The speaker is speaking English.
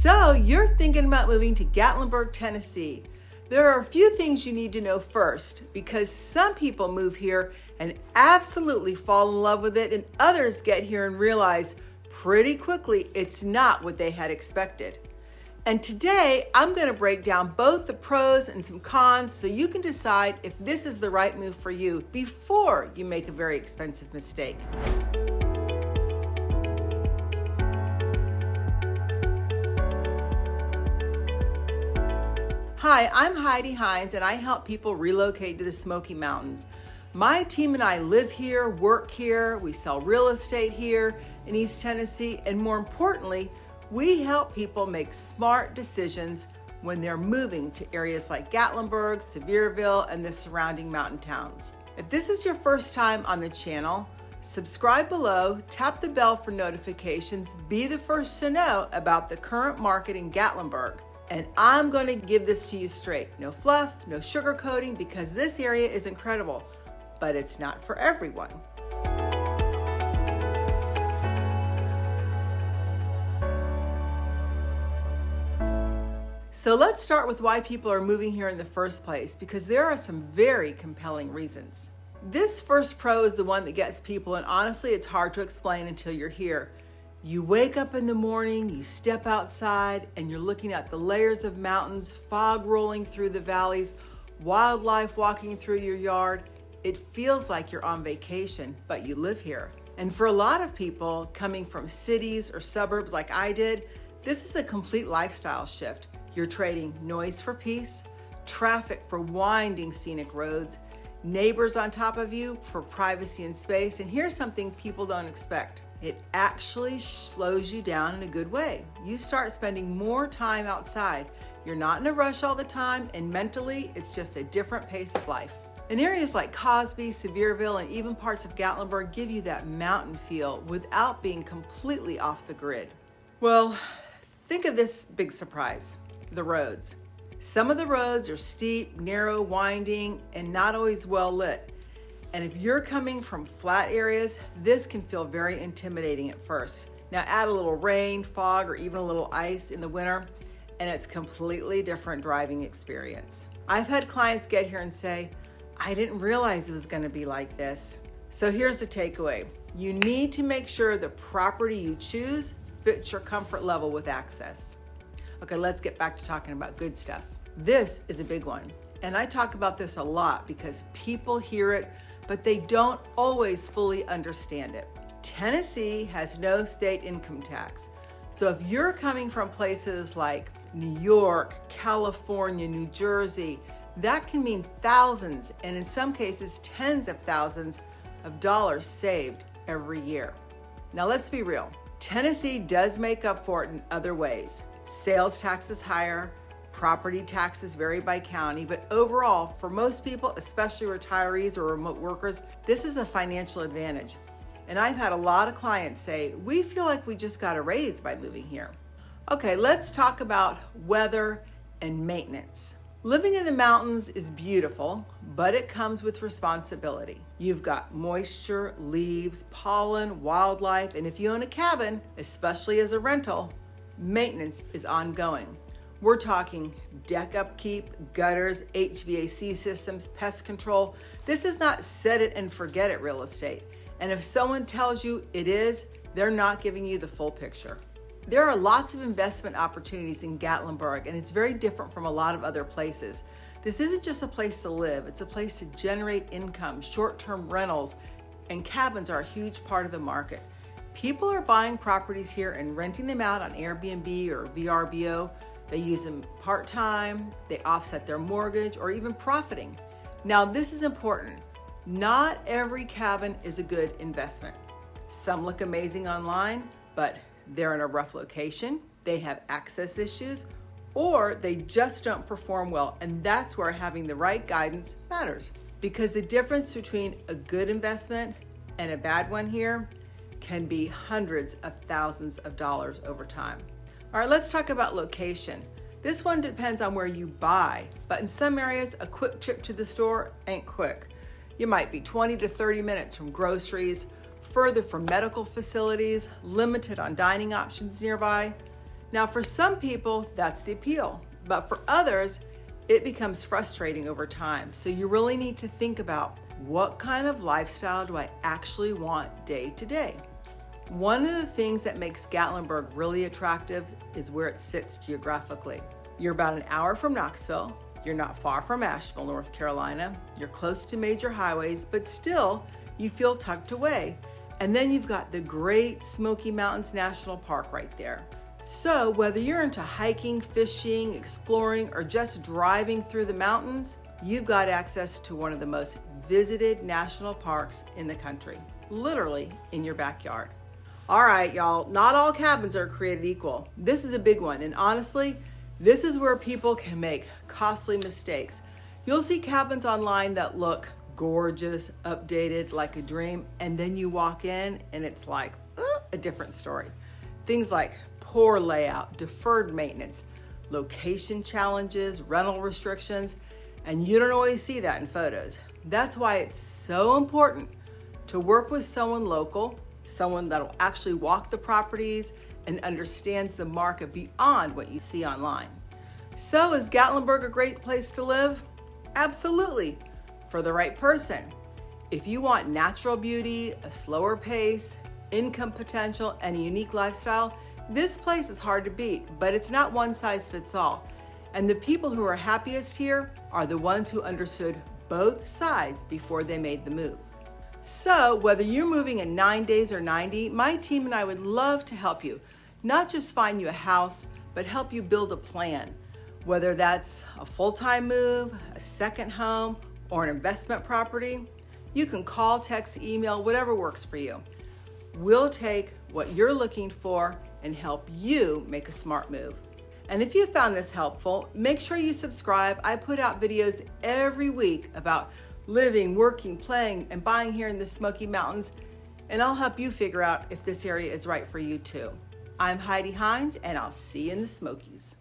So you're thinking about moving to Gatlinburg, Tennessee. There are a few things you need to know first, because some people move here and absolutely fall in love with it, and others get here and realize pretty quickly it's not what they had expected. And today I'm going to break down both the pros and some cons so you can decide if this is the right move for you before you make a very expensive mistake. Hi, I'm Heidi Hines, and I help people relocate to the Smoky Mountains. My team and I live here, work here, we sell real estate here in East Tennessee, and more importantly, we help people make smart decisions when they're moving to areas like Gatlinburg, Sevierville, and the surrounding mountain towns. If this is your first time on the channel, subscribe below, tap the bell for notifications, be the first to know about the current market in Gatlinburg. And I'm going to give this to you straight. No fluff, no sugarcoating, because this area is incredible, but it's not for everyone. So let's start with why people are moving here in the first place, because there are some very compelling reasons. This first pro is the one that gets people, and honestly, it's hard to explain until you're here. You wake up in the morning, you step outside, and you're looking at the layers of mountains, fog rolling through the valleys, wildlife walking through your yard. It feels like you're on vacation, but you live here. And for a lot of people coming from cities or suburbs like I did, this is a complete lifestyle shift. You're trading noise for peace, traffic for winding scenic roads, neighbors on top of you for privacy and space. And here's something people don't expect. It actually slows you down in a good way. You start spending more time outside. You're not in a rush all the time, and mentally, it's just a different pace of life. And areas like Cosby, Sevierville, and even parts of Gatlinburg give you that mountain feel without being completely off the grid. Well, think of this big surprise, the roads. Some of the roads are steep, narrow, winding, and not always well lit. And if you're coming from flat areas, this can feel very intimidating at first. Now add a little rain, fog, or even a little ice in the winter, and it's completely different driving experience. I've had clients get here and say, I didn't realize it was going to be like this. So here's the takeaway. You need to make sure the property you choose fits your comfort level with access. Okay, let's get back to talking about good stuff. This is a big one. And I talk about this a lot because people hear it, but they don't always fully understand it. Tennessee has no state income tax. So if you're coming from places like New York, California, New Jersey, that can mean thousands, and in some cases, tens of thousands of dollars saved every year. Now let's be real. Tennessee does make up for it in other ways. Sales tax is higher, property taxes vary by county, but overall, for most people, especially retirees or remote workers, this is a financial advantage. And I've had a lot of clients say, we feel like we just got a raise by moving here. Okay, let's talk about weather and maintenance. Living in the mountains is beautiful, but it comes with responsibility. You've got moisture, leaves, pollen, wildlife, and if you own a cabin, especially as a rental, maintenance is ongoing. We're talking deck upkeep, gutters, HVAC systems, pest control. This is not set it and forget it real estate. And if someone tells you it is, they're not giving you the full picture. There are lots of investment opportunities in Gatlinburg, and it's very different from a lot of other places. This isn't just a place to live, it's a place to generate income, short-term rentals, and cabins are a huge part of the market. People are buying properties here and renting them out on Airbnb or VRBO. They use them part-time, they offset their mortgage, or even profiting. Now, this is important. Not every cabin is a good investment. Some look amazing online, but they're in a rough location, they have access issues, or they just don't perform well. And that's where having the right guidance matters. Because the difference between a good investment and a bad one here can be hundreds of thousands of dollars over time. All right, let's talk about location. This one depends on where you buy, but in some areas, a quick trip to the store ain't quick. You might be 20 to 30 minutes from groceries, further from medical facilities, limited on dining options nearby. Now, for some people, that's the appeal, but for others, it becomes frustrating over time. So you really need to think about, what kind of lifestyle do I actually want day to day? One of the things that makes Gatlinburg really attractive is where it sits geographically. You're about an hour from Knoxville, you're not far from Asheville, North Carolina, you're close to major highways, but still you feel tucked away. And then you've got the great Smoky Mountains National Park right there. So whether you're into hiking, fishing, exploring, or just driving through the mountains, you've got access to one of the most visited national parks in the country, literally in your backyard. All right, y'all, not all cabins are created equal. This is a big one, and honestly, this is where people can make costly mistakes. You'll see cabins online that look gorgeous, updated, like a dream, and then you walk in and it's like a different story. Things like poor layout, deferred maintenance, location challenges, rental restrictions, and you don't always see that in photos. That's why it's so important to work with someone local, someone that will actually walk the properties and understands the market beyond what you see online. So is Gatlinburg a great place to live? Absolutely, for the right person. If you want natural beauty, a slower pace, income potential, and a unique lifestyle, this place is hard to beat, but it's not one size fits all. And the people who are happiest here are the ones who understood both sides before they made the move. So whether you're moving in 9 days or 90, my team and I would love to help you. Not just find you a house, but help you build a plan. Whether that's a full-time move, a second home, or an investment property, you can call, text, email, whatever works for you. We'll take what you're looking for and help you make a smart move. And if you found this helpful, make sure you subscribe. I put out videos every week about living, working, playing, and buying here in the Smoky Mountains, and I'll help you figure out if this area is right for you too. I'm Heidi Hines, and I'll see you in the Smokies.